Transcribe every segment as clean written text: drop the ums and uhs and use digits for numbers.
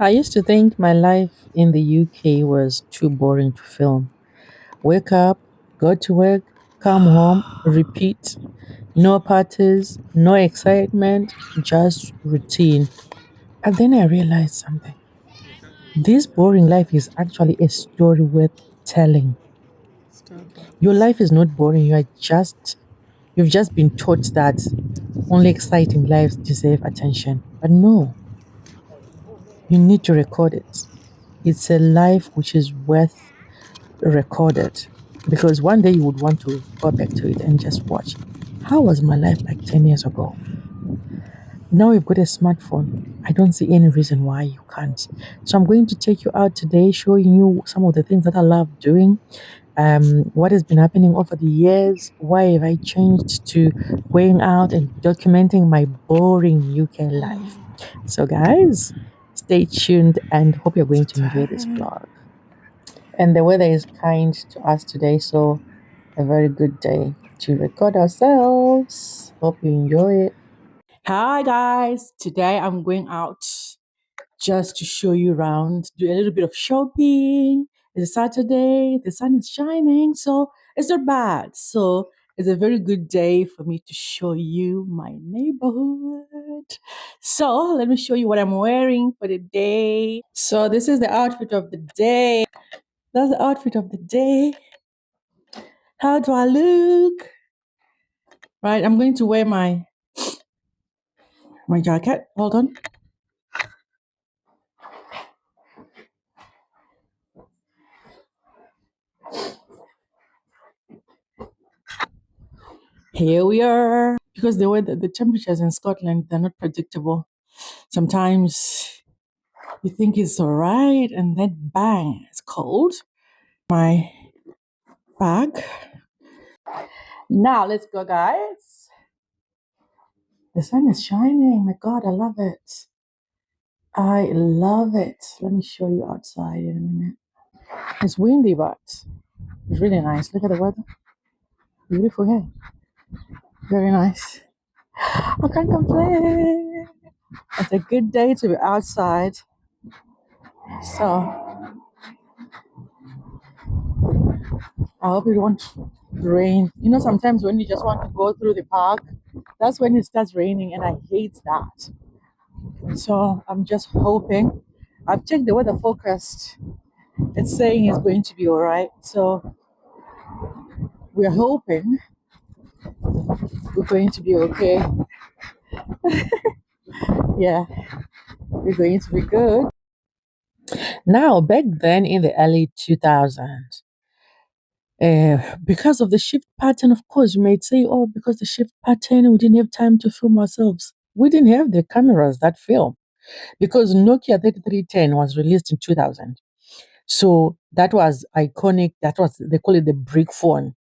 I used to think my life in the UK was too boring to film. Wake up, go to work, come home, repeat. No parties, no excitement, just routine. And then I realized something. This boring life is actually a story worth telling. Your life is not boring. You've just been taught that only exciting lives deserve attention. But no, you need to record it. It's a life which is worth recorded because one day you would want to go back to it and just watch. How was my life like 10 years ago? Now you've got a smartphone. I don't see any reason why you can't. So I'm going to take you out today, showing you some of the things that I love doing, what has been happening over the years, why have I changed to going out and documenting my boring UK life. So guys, stay tuned and hope you're going to enjoy this vlog. And the weather is kind to us today, so a very good day to record ourselves. Hope you enjoy it. Hi guys, today I'm going out just to show you around, do a little bit of shopping. It's a Saturday, the sun is shining, so it's not bad. So it's a very good day for me to show you my neighborhood. So let me show you what I'm wearing for the day. So this is the outfit of the day. That's the outfit of the day. How do I look? Right, I'm going to wear my jacket. Hold on. Here we are. Because the weather, the temperatures in Scotland, they're not predictable. Sometimes you think it's all right, and then bang, it's cold. My bag. Now let's go, guys. The sun is shining. My God, I love it. I love it. Let me show you outside in a minute. It's windy, but it's really nice. Look at the weather. Beautiful here. Very nice. I can't complain. It's a good day to be outside. So I hope it won't rain. You know, sometimes when you just want to go through the park, that's when it starts raining, and I hate that. So I'm just hoping. I've checked the weather forecast. It's saying it's going to be all right. So we're hoping we're going to be okay. Yeah, we're going to be good. Now, back then in the early 2000s, because of the shift pattern, of course, you might say, oh, because the shift pattern, we didn't have time to film ourselves. We didn't have the cameras that film because Nokia 3310 was released in 2000. So that was iconic. That was, they call it the brick phone.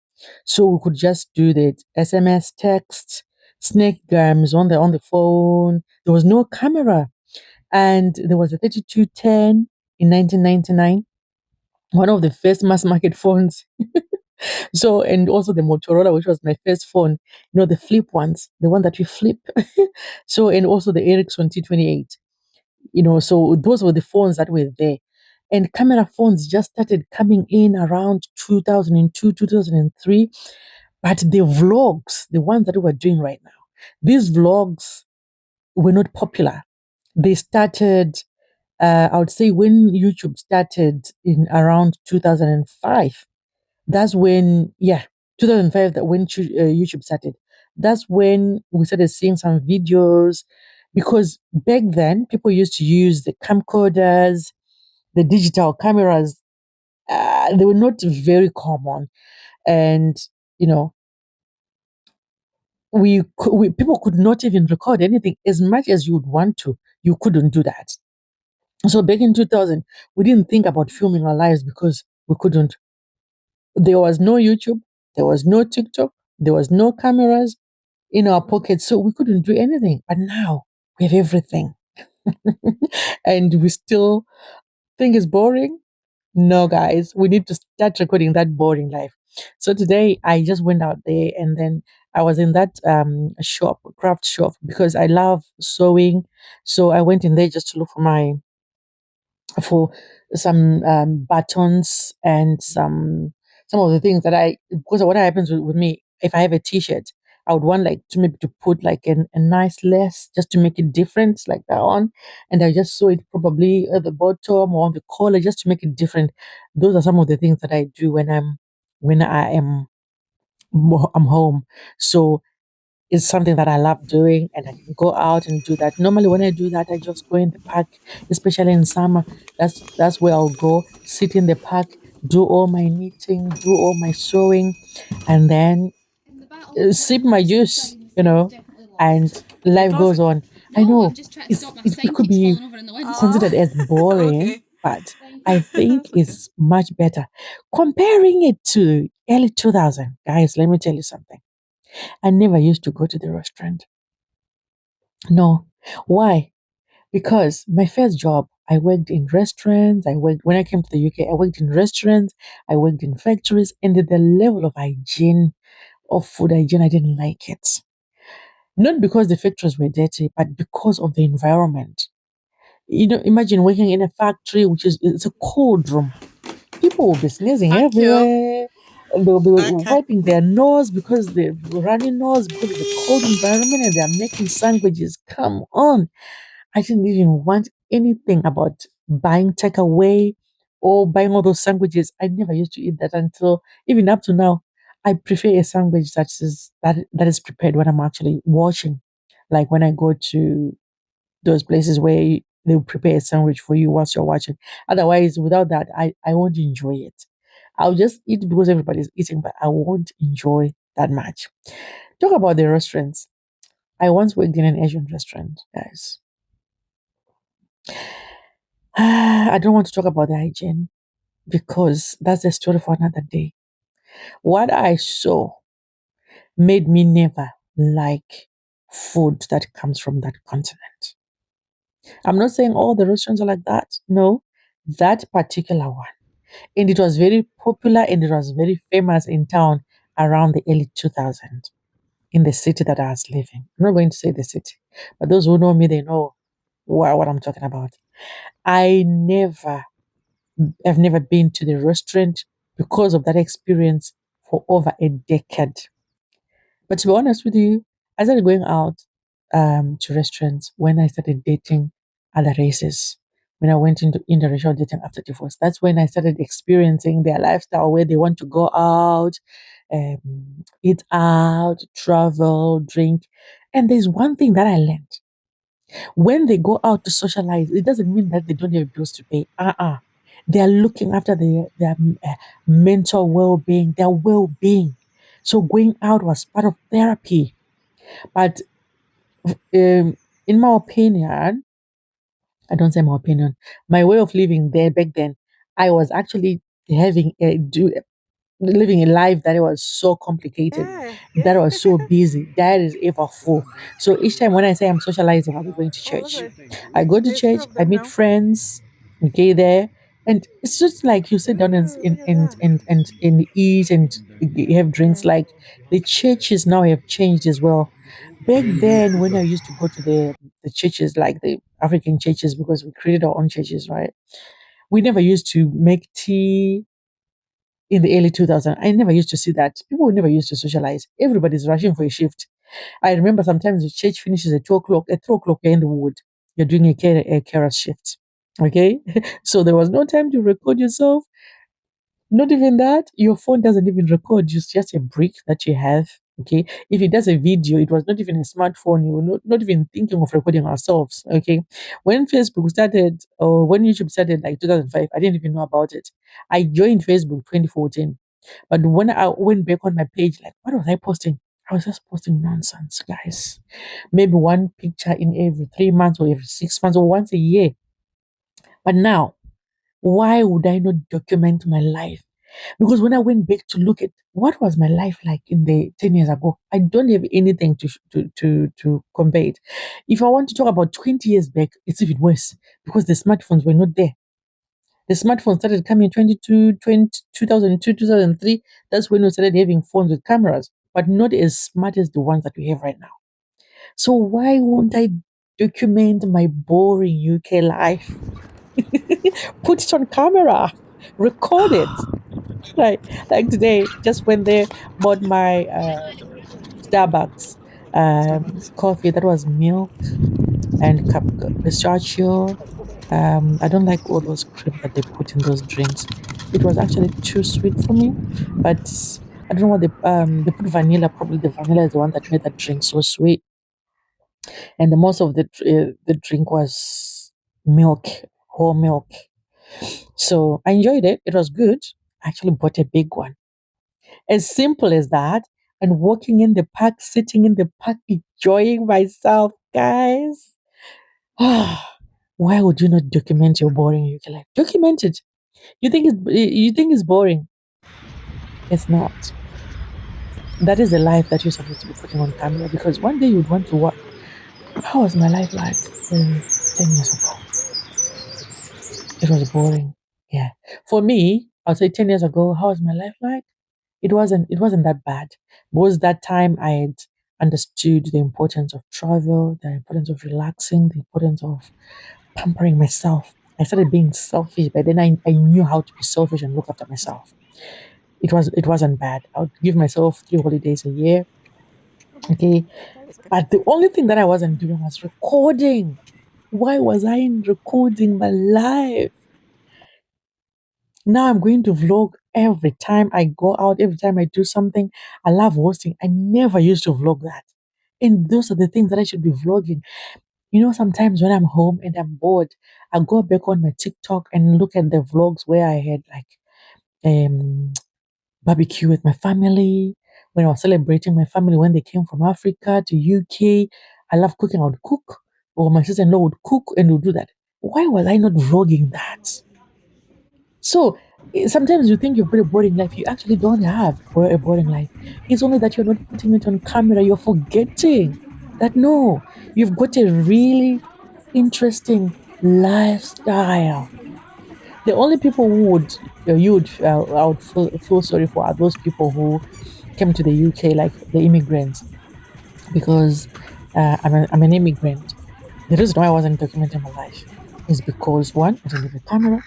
So we could just do the SMS text, snake games on the phone. There was no camera. And there was a 3210 in 1999, one of the first mass market phones. So, and also the Motorola, which was my first phone, the flip ones, the one that you flip. So, and also the Ericsson T28, so those were the phones that were there. And camera phones just started coming in around 2002, 2003. But the vlogs, the ones that we're doing right now, these vlogs were not popular. They started, I would say, when YouTube started in around 2005. That's when, yeah, 2005, that when YouTube started. That's when we started seeing some videos because back then people used to use the camcorders, the digital cameras. They were not very common. And, you know, people could not even record anything as much as you would want to. You couldn't do that. So back in 2000, we didn't think about filming our lives because we couldn't. There was no YouTube, there was no TikTok, there was no cameras in our pockets, so we couldn't do anything. But now we have everything. And we still think it's boring. No, guys, we need to start recording that boring life. So today I just went out there and then I was in that shop, craft shop, because I love sewing. So I went in there just to look for my for some buttons and some of the things that I, because of what happens with me, if I have a t-shirt, I would want like to maybe to put like a nice lace just to make it different like that on, and I just sew it probably at the bottom or on the collar just to make it different. Those are some of the things that I do when I am I'm home. So it's something that I love doing, and I can go out and do that. Normally, when I do that, I just go in the park, especially in summer. That's where I'll go, sit in the park, do all my knitting, do all my sewing, and then sip my juice, and life Because goes on. I know it could be considered as boring, okay. but I think it's much better. Comparing it to early 2000, guys, let me tell you something. I never used to go to the restaurant. No. Why? Because my first job, I worked in restaurants. I worked when I came to the UK, I worked in restaurants, I worked in factories, and the level of hygiene, of food hygiene, I didn't like it. Not because the factories were dirty, but because of the environment. Imagine working in a factory, which is it's a cold room. People will be sneezing Okay. everywhere. And they'll be Okay. wiping their nose because they're running nose because of the cold environment, and they're making sandwiches. Come on. I didn't even want anything about buying takeaway or buying all those sandwiches. I never used to eat that until even up to now. I prefer a sandwich that is prepared when I'm actually watching. Like when I go to those places where they'll prepare a sandwich for you whilst you're watching. Otherwise, without that, I won't enjoy it. I'll just eat because everybody's eating, but I won't enjoy that much. Talk about the restaurants. I once worked in an Asian restaurant, guys. I don't want to talk about the hygiene because that's a story for another day. What I saw made me never like food that comes from that continent. I'm not saying all the restaurants are like that. No, that particular one. And it was very popular and it was very famous in town around the early 2000s in the city that I was living. I'm not going to say the city, but those who know me, they know what I'm talking about. I never I've never been to the restaurant because of that experience for over a decade. But to be honest with you, I started going out to restaurants when I started dating other races. When I went into interracial dating after divorce, that's when I started experiencing their lifestyle where they want to go out, eat out, travel, drink. And there's one thing that I learned. When they go out to socialize, it doesn't mean that they don't have bills to pay. They are looking after their mental well-being, their well-being. So going out was part of therapy. But in my opinion, I don't say my opinion, my way of living there back then, I was actually having living a life that was so complicated, Yeah. that was so busy, that is ever full. So each time when I say I'm socializing, I'll be going to Oh, look church. at I go to there's two church, of I them meet now. friends, okay, there. And it's just like you sit down and Ooh, look and at and that. and, and, and eat and you have drinks. Like the churches now have changed as well. Back then, when I used to go to the churches, like the African churches, because we created our own churches, right? We never used to make tea in the early 2000s. I never used to see that. People never used to socialize. Everybody's rushing for a shift. I remember sometimes the church finishes at 2 o'clock. At 3 o'clock, you're in the wood. You're doing a carer shift. Okay? So there was no time to record yourself. Not even that. Your phone doesn't even record. It's just a brick that you have. Okay. If it does a video, it was not even a smartphone. You were not even thinking of recording ourselves. Okay. When Facebook started, or when YouTube started, like 2005, I didn't even know about it. I joined Facebook 2014. But when I went back on my page, like, what was I posting? I was just posting nonsense, guys. Maybe one picture in every 3 months or every 6 months or once a year. But now, why would I not document my life? Because when I went back to look at what was my life like in the 10 years ago, I don't have anything to compare it. If I want to talk about 20 years back, it's even worse because the smartphones were not there. The smartphones started coming in 2002, 2003. That's when we started having phones with cameras, but not as smart as the ones that we have right now. So why won't I document my boring UK life? Put it on camera, record it. Right. Like today, just went there, bought my Starbucks coffee. That was milk and pistachio. I don't like all those cream that they put in those drinks. It was actually too sweet for me, but I don't know what they put vanilla. Probably the vanilla is the one that made that drink so sweet. And the most of the drink was milk, whole milk. So I enjoyed it. It was good. I actually bought a big one. As simple as that. And walking in the park, sitting in the park, enjoying myself, guys. Why would you not document your boring UK life? Document it. You think it's boring? It's not. That is the life that you're supposed to be putting on camera because one day you'd want to what? How was my life like 10 years ago? It was boring. Yeah. For me, I'll say 10 years ago, how was my life like? It wasn't that bad. Was that time I had understood the importance of travel, the importance of relaxing, the importance of pampering myself. I started being selfish, but then I knew how to be selfish and look after myself. It wasn't bad. I would give myself 3 holidays a year. Okay. But the only thing that I wasn't doing was recording. Why was I in recording my life? Now I'm going to vlog every time I go out, every time I do something. I love hosting. I never used to vlog that. And those are the things that I should be vlogging. Sometimes when I'm home and I'm bored, I go back on my TikTok and look at the vlogs where I had like um barbecue with my family, when I was celebrating my family when they came from Africa to UK. I love cooking. I would cook, or my sister-in-law would cook and would do that. Why was I not vlogging that? So sometimes you think you've got a boring life. You actually don't have a boring life. It's only that you're not putting it on camera. You're forgetting that no, you've got a really interesting lifestyle. The only people who would you would I would feel sorry for are those people who came to the UK, like the immigrants, because I'm an immigrant. The reason why I wasn't documenting my life is because one, I didn't have a camera.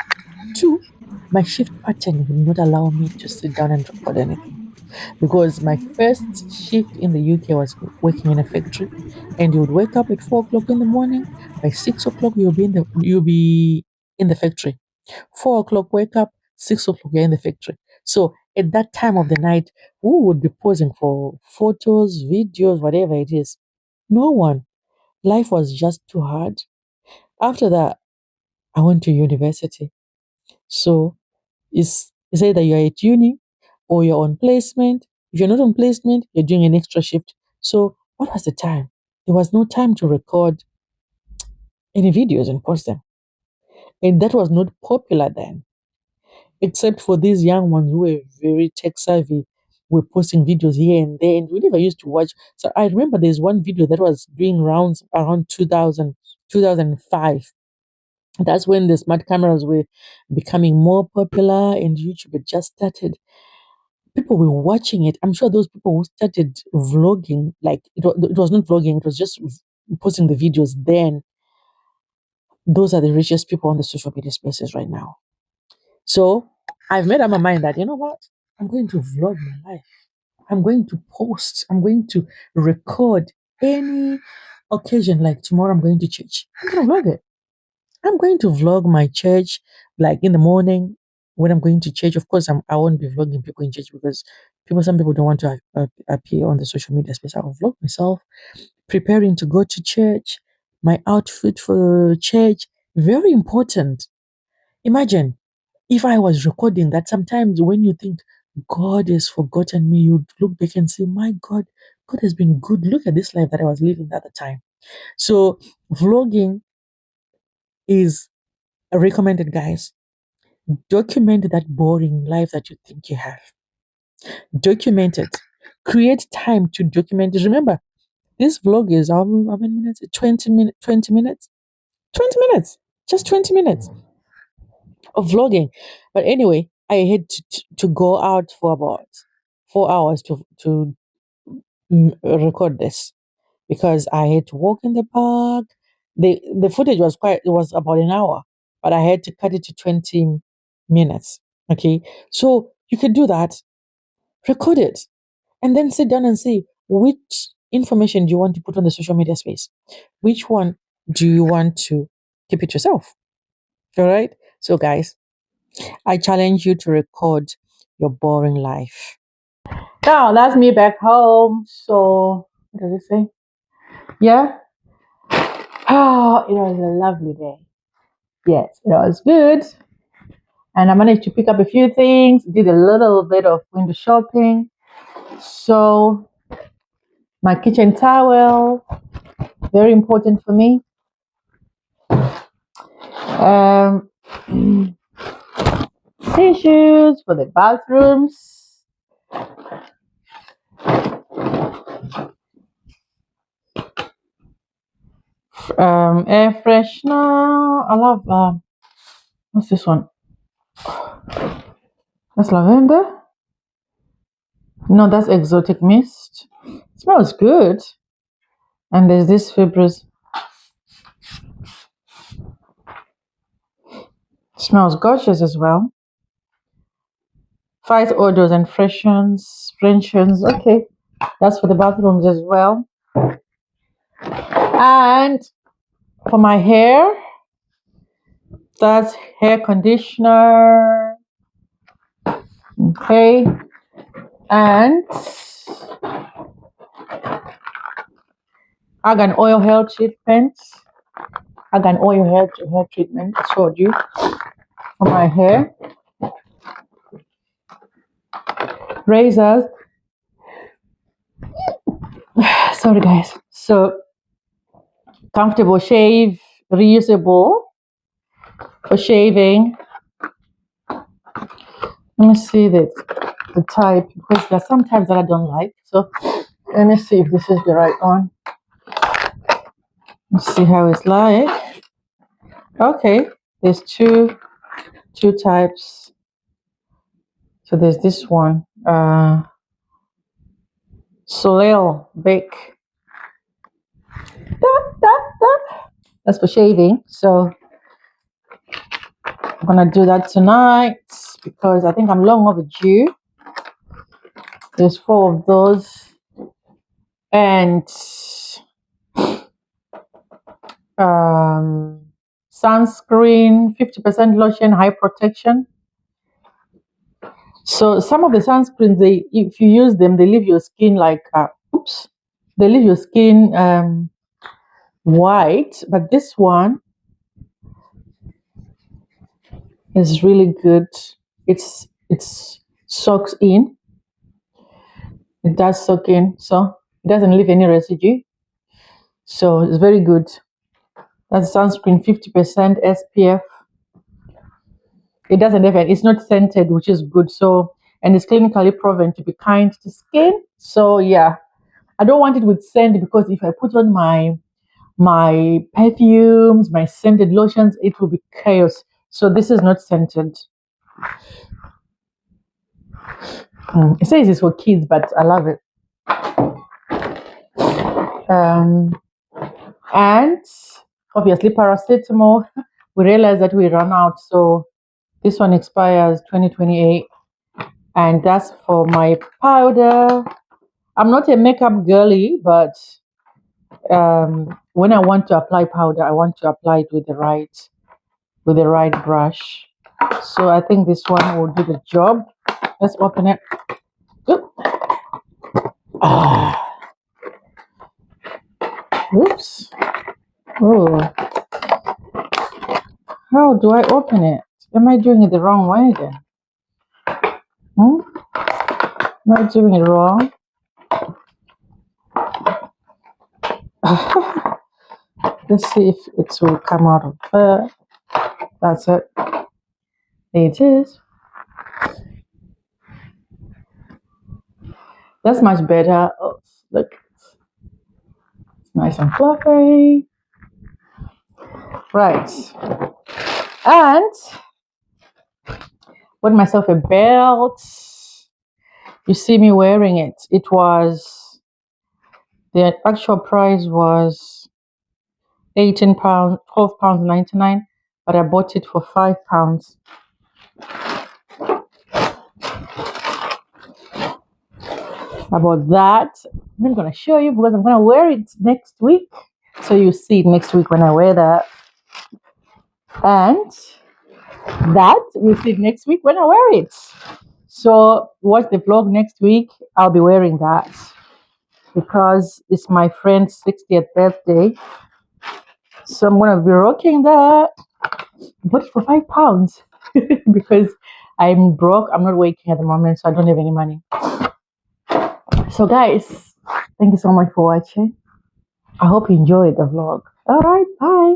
Two, my shift pattern would not allow me to sit down and record anything. Because my first shift in the UK was working in a factory, and you would wake up at 4 o'clock in the morning. By 6 o'clock, you'll be in the factory. 4 o'clock, wake up. 6 o'clock, you're in the factory. So at that time of the night, who would be posing for photos, videos, whatever it is? No one. Life was just too hard. After that, I went to university. So it's either you're at uni or you're on placement. If you're not on placement, you're doing an extra shift. So what was the time? There was no time to record any videos and post them. And that was not popular then, except for these young ones who were very tech savvy, were posting videos here and there, and we never used to watch. So I remember there's one video that was doing rounds around 2000, 2005. That's when the smart cameras were becoming more popular and YouTube had just started. People were watching it. I'm sure those people who started vlogging, like it was not vlogging, it was just posting the videos then. Those are the richest people on the social media spaces right now. So I've made up my mind that, you know what? I'm going to vlog my life. I'm going to post. I'm going to record any occasion. Like tomorrow, I'm going to church. I'm going to vlog it. I'm going to vlog my church, like in the morning when I'm going to church. Of course, I won't be vlogging people in church because some people don't want to appear on the social media space. I'll vlog myself preparing to go to church, my outfit for church. Very important. Imagine if I was recording that. Sometimes when you think God has forgotten me, you look back and say, my God, God has been good. Look at this life that I was living at the time. So vlogging is recommended, guys. Document that boring life that you think you have. Document it. Create time to document it. Remember, this vlog is how many minutes? 20 minutes. 20 minutes. 20 minutes. Just 20 minutes of vlogging. But anyway, I had to go out for about 4 hours to record this because I had to walk in the park. The footage was it was about an hour. but I had to cut it to 20 minutes. Okay. So you could do that, record it, and then sit down and see which information do you want to put on the social media space? Which one do you want to keep it yourself? All right. So, guys, I challenge you to record your boring life. Now, that's me back home. So, what does it say? Yeah. Oh, it was a lovely day. Yes, it was good. And I managed to pick up a few things, did a little bit of window shopping. So, my kitchen towel, very important for me. Um, tissues for the bathrooms. Air freshener. I love what's this one? That's lavender. No, that's exotic mist. It smells good. And there's this fibrous. Smells gorgeous as well. Fight odors and freshens. Okay, that's for the bathrooms as well. And for my hair, that's hair conditioner. Okay, and argan oil hair treatment. Argan oil hair treatment. I showed you for my hair. Razors. Sorry, guys. So comfortable shave, reusable for shaving. Let me see the type, because there are some types that I don't like. So let me see if this is the right one. Let's see how it's like. Okay, there's two types. So there's this one, Soleil Bake. That's for shaving. So I'm gonna do that tonight because I think I'm long overdue. There's 4 of those, and sunscreen, 50% lotion, high protection. So some of the sunscreens, if you use them, they leave your skin like they leave your skin white, but this one is really good. It's soaks in. It does soak in, so it doesn't leave any residue. So it's very good. That's sunscreen, 50% SPF. It doesn't have it's not scented, which is good. So, and it's clinically proven to be kind to skin. So yeah, I don't want it with scent because if I put on my perfumes, my scented lotions, it will be chaos. So this is not scented. It says it's for kids, but I love it. And obviously paracetamol. We realized that we run out, so this one expires 2028, and that's for my powder. I'm not a makeup girly, but when I want to apply powder, I want to apply it with the right brush. So I think this one will do the job. Let's open it. Oops. Oh, how do I open it? Am I doing it the wrong way again? Am I doing it wrong? Let's see if it will come out of there. That's it. It is. That's much better. Oh, look. It's nice and fluffy. Right. And bought myself a belt. You see me wearing it. It was, the actual price was £18, £12.99. but I bought it for £5. About that, I'm not gonna show you because I'm gonna wear it next week. So you see it next week when I wear that. And that you see it next week when I wear it. So watch the vlog next week. I'll be wearing that because it's my friend's 60th birthday. So I'm gonna be rocking that. But for £5 because I'm broke. I'm not working at the moment, so I don't have any money. So guys, thank you so much for watching. I hope you enjoyed the vlog. All right, bye.